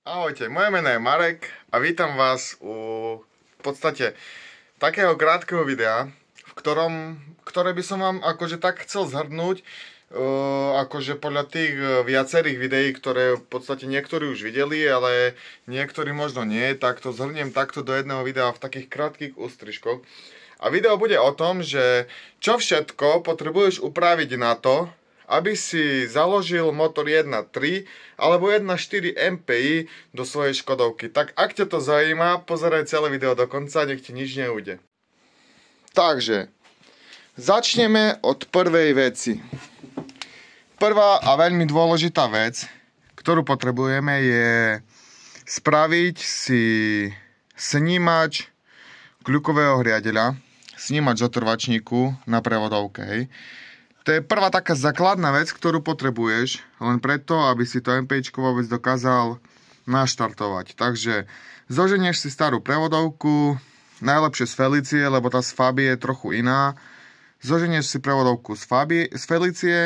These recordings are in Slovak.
Ahojte, moje meno je Marek a vítam vás u v podstate takého krátkeho videa, ktoré by som vám akože tak chcel zhrnúť, akože podľa tých viacerých videí, ktoré v podstate niektorí už videli, ale niektorí možno nie, tak to zhrniem takto do jedného videa v takých krátkych ústrižkoch. A video bude o tom, že čo všetko potrebuješ upraviť na to, aby si založil motor 1.3 alebo 1.4 MPI do svojej Škodovky. Tak ak ťa to zaujíma, pozeraj celé video do konca, nech ti nič neujde. Takže, začneme od prvej veci. Prvá a veľmi dôležitá vec, ktorú potrebujeme, je spraviť si snímač kľukového hriadeľa, snímač zotrvačníku na prevodovke, hej. To je prvá taká základná vec, ktorú potrebuješ, len preto, aby si to MPIčko vôbec dokázal naštartovať. Takže zoženieš si starú prevodovku, najlepšie z Felicie, lebo tá z Fabie je trochu iná. Zoženieš si prevodovku z Felicie,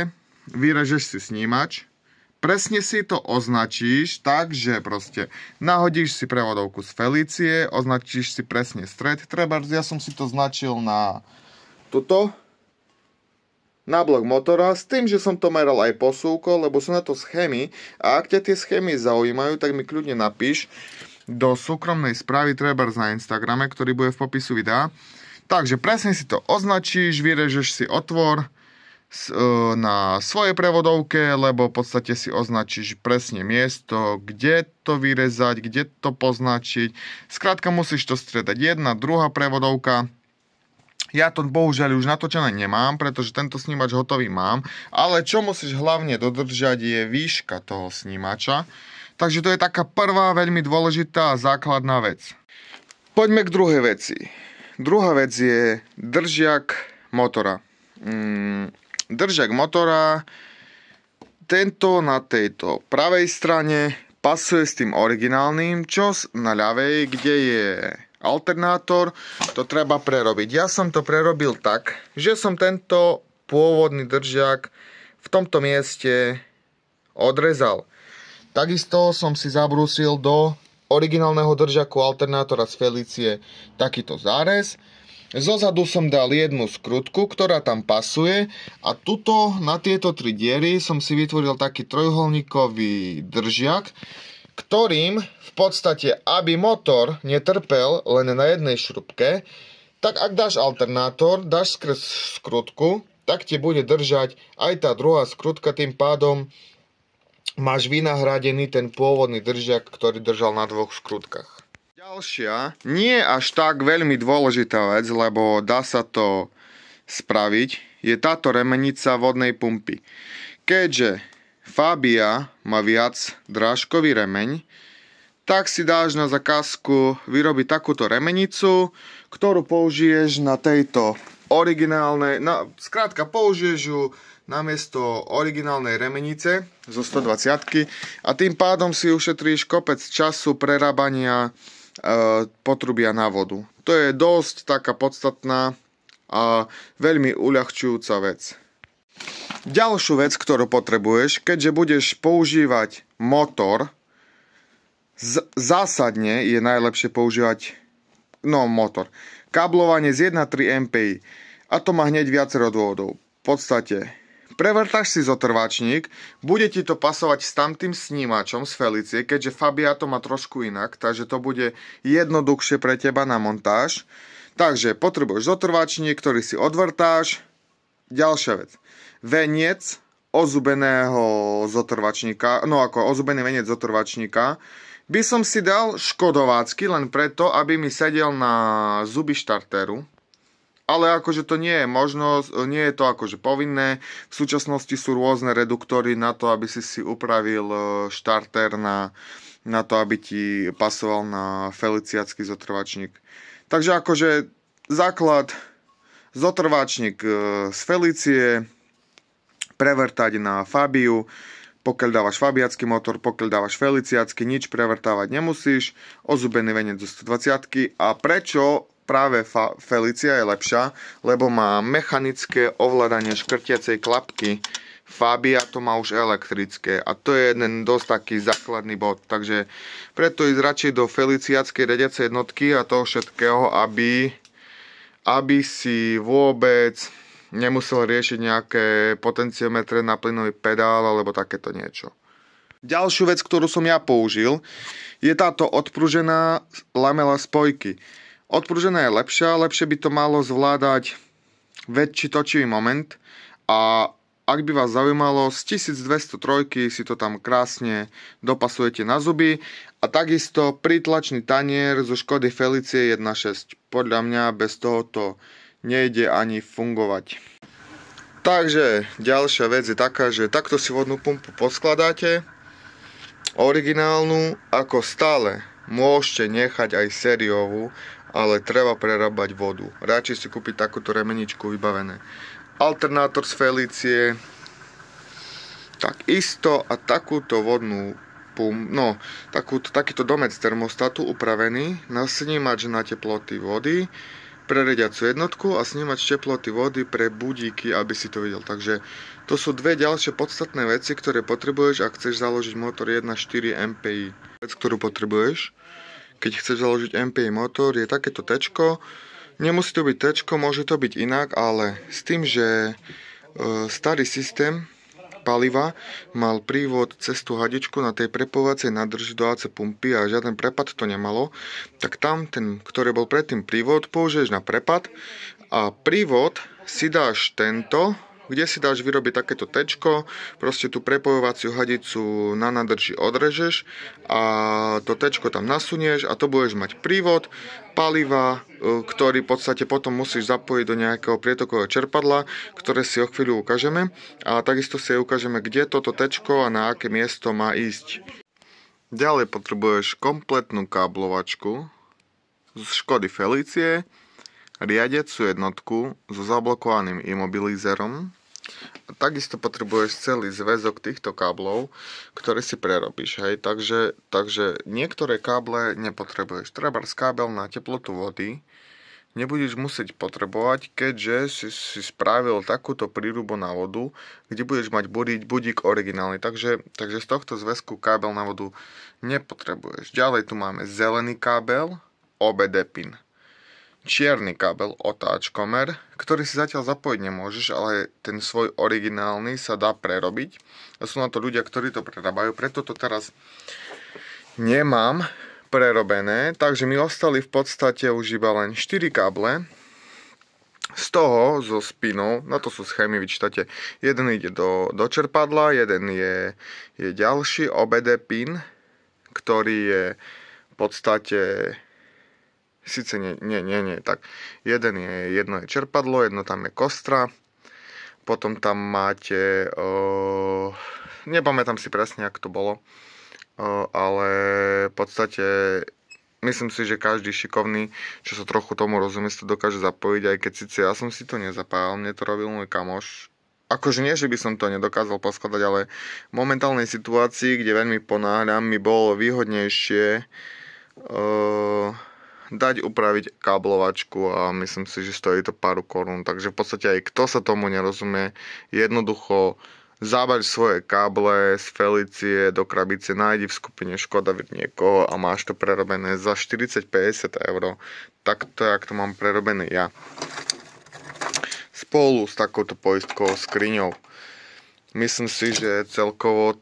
vyrežeš si snímač, presne si to označíš, takže proste nahodíš si prevodovku z Felicie, označíš si presne stred. Trebárs, ja som si to značil na tuto, na blok motora, s tým, že som to meral aj posúvkou, lebo sú na to schémy a ak ťa tie schémy zaujímajú, tak mi kľudne napíš do súkromnej správy trebárs na Instagrame, ktorý bude v popisu videa. Takže presne si to označíš, vyrežeš si otvor na svojej prevodovke, lebo v podstate si označíš presne miesto, kde to vyrezať, kde to poznačiť. Skrátka musíš to striedať jedna, druhá prevodovka. Ja to bohužiaľ už natočené nemám, pretože tento snímač hotový mám, ale čo musíš hlavne dodržať je výška toho snímača. Takže to je taká prvá veľmi dôležitá základná vec. Poďme k druhej veci. Druhá vec je držiak motora. Držiak motora, tento na tejto pravej strane pasuje s tým originálnym, čo na ľavej, kde je alternátor, to treba prerobiť. Ja som to prerobil tak, že som tento pôvodný držiak v tomto mieste odrezal. Takisto som si zabrúsil do originálneho držiaku alternátora z Felicie takýto zárez. Zozadu som dal jednu skrutku, ktorá tam pasuje a tuto na tieto tri diery som si vytvoril taký trojuholníkový držiak, ktorým v podstate, aby motor netrpel len na jednej šrubke, tak ak dáš alternátor, dáš skrz skrutku, tak ti bude držať aj tá druhá skrutka, tým pádom máš vynahradený ten pôvodný držiak, ktorý držal na dvoch skrutkách. Ďalšia, nie až tak veľmi dôležitá vec, lebo dá sa to spraviť, je táto remenica vodnej pumpy. Keďže Fabia má viac drážkový remeň, tak si dáš na zakázku vyrobiť takúto remenicu, ktorú použiješ na tejto originálnej, skrátka použiješ ju namiesto originálnej remenice zo 120 a tým pádom si ušetríš kopec času prerábania potrubia na vodu. To je dosť taká podstatná a veľmi uľahčujúca vec. Ďalšiu vec, ktorú potrebuješ, keďže budeš používať motor, zásadne je najlepšie používať motor. Káblovanie z 1.3 MPI. A to má hneď viacero dôvodov. V podstate, prevrtáš si zotrvačník, bude ti to pasovať s tamtým snímačom z Felicie, keďže Fabia to má trošku inak, takže to bude jednoduchšie pre teba na montáž. Takže potrebuješ zotrvačník, ktorý si odvrtáš. Ďalšia vec. Veniec ozubeného zotrvačníka, ako ozubený veniec zotrvačníka, by som si dal škodovácky len preto, aby mi sedel na zuby štartéru. Ale akože to nie je možnosť, nie je to akože povinné. V súčasnosti sú rôzne reduktory na to, aby si upravil štartér na to, aby ti pasoval na feliciácky zotrvačník. Takže akože základ zotrvačník z Felicie, prevrtať na Fabiu, pokiaľ dávaš fabiacký motor, pokiaľ dávaš feliciacký, nič prevrtávať nemusíš, ozubený veniec zo 120. A prečo práve Felicia je lepšia? Lebo má mechanické ovládanie škrtiacej klapky Fabia to má už elektrické a to je jeden dosť taký základný bod, takže preto ísť radšej do feliciátskej riadiacej jednotky a toho všetkého, aby si vôbec nemusel riešiť nejaké potenciometre na plynový pedál alebo takéto niečo. Ďalšiu vec, ktorú som ja použil, je táto odpružená lamela spojky. Odpružená je lepšie by to malo zvládať väčší točivý moment a ak by vás zaujímalo, z 1203 si to tam krásne dopasujete na zuby a takisto pritlačný tanier zo Škody Felicie 1.6. Podľa mňa bez toho to nejde ani fungovať. Takže ďalšia vec je taká, že takto si vodnú pumpu poskladáte. Originálnu, ako stále môžete nechať aj sériovú, ale treba prerábať vodu. Radšej si kúpiť takúto remeničku vybavené. Alternátor z Felicie, takisto a takúto vodnú takýto domec termostatu upravený na snímač na teploty vody, pre riadiacu jednotku a snímač teploty vody pre budíky, aby si to videl. Takže to sú dve ďalšie podstatné veci, ktoré potrebuješ, ak chceš založiť motor 1.4 MPI. Vec, ktorú potrebuješ, keď chceš založiť MPI motor, je takéto tečko. Nemusí to byť tečko, môže to byť inak, ale s tým, že starý systém paliva mal prívod cez tú hadičku na tej prepojovacej nádrži do AC pumpy a žiaden prepad to nemalo, tak tam ten, ktorý bol predtým prívod, použiješ na prepad a prívod si dáš tento, kde si dáš vyrobiť takéto tečko, proste tú prepojovaciu hadicu na nádrži odrežeš a to tečko tam nasunieš a to budeš mať prívod paliva, ktorý v podstate potom musíš zapojiť do nejakého prietokového čerpadla, ktoré si o chvíľu ukážeme a takisto si ukážeme, kde toto tečko a na aké miesto má ísť. Ďalej potrebuješ kompletnú káblovačku z Škody Felicie, riadiacu jednotku so zablokovaným imobilízerom. A takisto potrebuješ celý zväzok týchto káblov, ktoré si prerobíš. Hej? Takže niektoré káble nepotrebuješ. Trebárs kábel na teplotu vody nebudeš musieť potrebovať, keďže si spravil takúto prírubu na vodu, kde budeš mať budík originálny. Takže z tohto zväzku kábel na vodu nepotrebuješ. Ďalej tu máme zelený kábel, OBD pin. Čierny kábel otáčkomer, ktorý si zatiaľ zapojiť nemôžeš, ale ten svoj originálny sa dá prerobiť. A sú na to ľudia, ktorí to prerábajú, preto to teraz nemám prerobené, takže mi ostali v podstate už iba len 4 káble. Z toho, zo spinov, na to sú schémy, vyčítate, jeden ide do čerpadla, jeden je ďalší OBD pin, ktorý je v podstate Sice nie, tak jedno je čerpadlo, jedno tam je kostra, potom tam máte, nepamätám si presne, ako to bolo, ale v podstate myslím si, že každý šikovný, čo sa trochu tomu rozumie, si to dokáže zapojiť, aj keď síce ja som si to nezapájal, mne to robil môj kamoš. Akože nie, že by som to nedokázal poskladať, ale v momentálnej situácii, kde veľmi ponáhľam, mi bolo výhodnejšie dať upraviť káblovačku a myslím si, že stojí to pár korún. Takže v podstate aj kto sa tomu nerozumie, jednoducho zabaľ svoje káble z Felicie do krabice, nájdi v skupine Škoda niekoho a máš to prerobené za 40-50 eur. Takto, jak to mám prerobené ja. Spolu s takouto poistkovou skriňou. Myslím si, že celkovo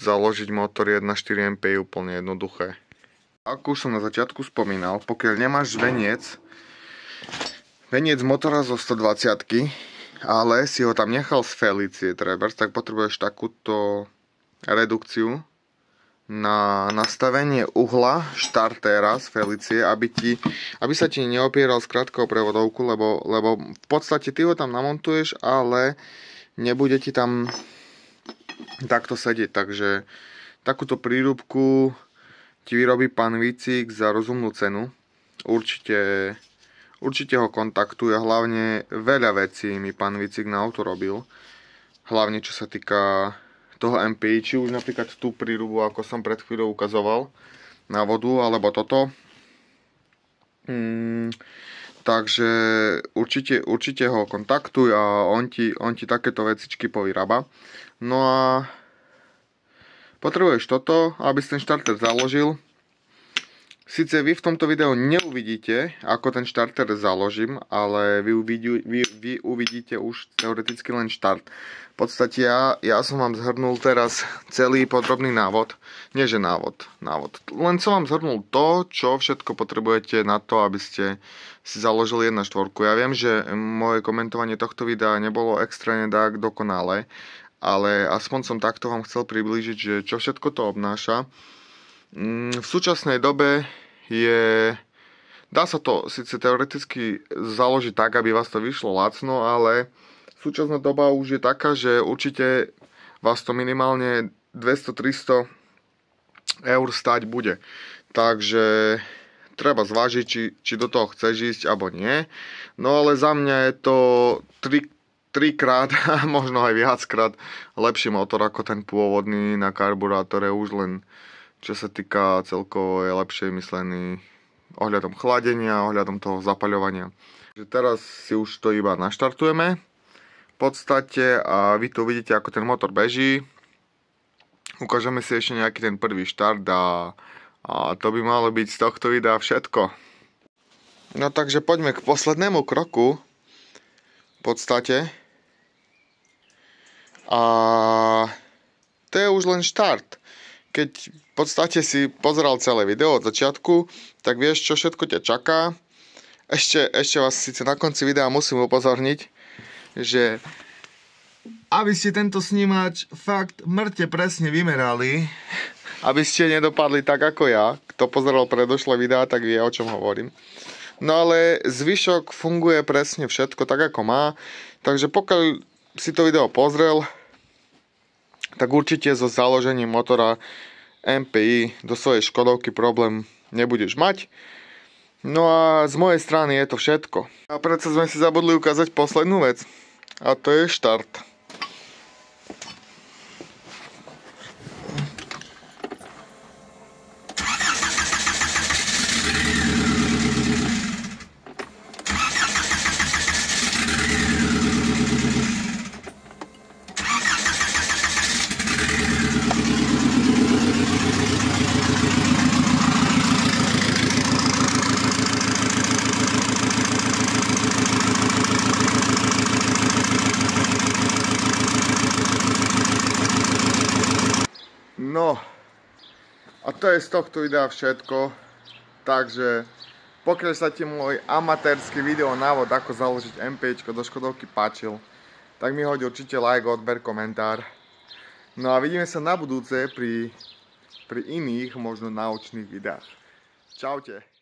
založiť motor 1.4 MP je úplne jednoduché. Ako už som na začiatku spomínal, pokiaľ nemáš veniec motora zo 120, ale si ho tam nechal z Felicie trebárs, tak potrebuješ takúto redukciu na nastavenie uhla štartéra z Felicie, aby sa ti neopieral z krátkou prevodovku, lebo v podstate ty ho tam namontuješ, ale nebude ti tam takto sedieť. Takže takúto prírubku ti vyrobí pán Vicík za rozumnú cenu. Určite ho kontaktuje, hlavne veľa vecí mi pán Vicík na auto robil. Hlavne čo sa týka toho MPI, či už napríklad tú prírubu, ako som pred chvíľou ukazoval, na vodu, alebo toto. Takže určite ho kontaktuj a on ti takéto vecičky povyrába. No a potrebuješ toto, aby si ten štarter založil. Sice vy v tomto videu neuvidíte, ako ten štarter založím, ale vy uvidíte už teoreticky len štart. V podstate ja som vám zhrnul teraz celý podrobný návod. Nie že návod. Len som vám zhrnul to, čo všetko potrebujete na to, aby ste si založili 1.4. Ja viem, že moje komentovanie tohto videa nebolo extrémne tak dokonalé, ale aspoň som takto vám chcel priblížiť, že čo všetko to obnáša. V súčasnej dobe dá sa to síce teoreticky založiť tak, aby vás to vyšlo lacno, ale súčasná doba už je taká, že určite vás to minimálne 200-300 eur stáť bude. Takže treba zvážiť, či do toho chceš ísť alebo nie. No ale za mňa je to 3-krát, možno aj viackrát lepší motor ako ten pôvodný na karburátore, už len čo sa týka celkovo je lepšie myslený ohľadom chladenia, ohľadom toho zapaľovania. Teraz si už to iba naštartujeme v podstate a vy tu vidíte, ako ten motor beží. Ukážeme si ešte nejaký ten prvý štart a to by malo byť z tohto videa všetko. No takže poďme k poslednému kroku v podstate. A to je už len štart. Keď v podstate si pozeral celé video od začiatku, tak vieš, čo všetko ťa čaká. Ešte vás síce na konci videa musím upozorniť, že aby ste tento snímač fakt mŕte presne vymerali, aby ste nedopadli tak ako ja. Kto pozeral predošlé videá, tak vie, o čom hovorím. No ale zvyšok funguje presne všetko tak, ako má. Takže pokiaľ si to video pozrel, tak určite so založením motora MPI do svojej Škodovky problém nebudeš mať. No a z mojej strany je to všetko. A predsa sme si zabudli ukázať poslednú vec. A to je štart. No, a to je z tohto videa všetko, takže pokiaľ sa ti môj amatérsky video návod, ako založiť MPIčko do Škodovky páčil, tak mi hoď určite like, odber, komentár. No a vidíme sa na budúce pri iných, možno naučných videách. Čaute.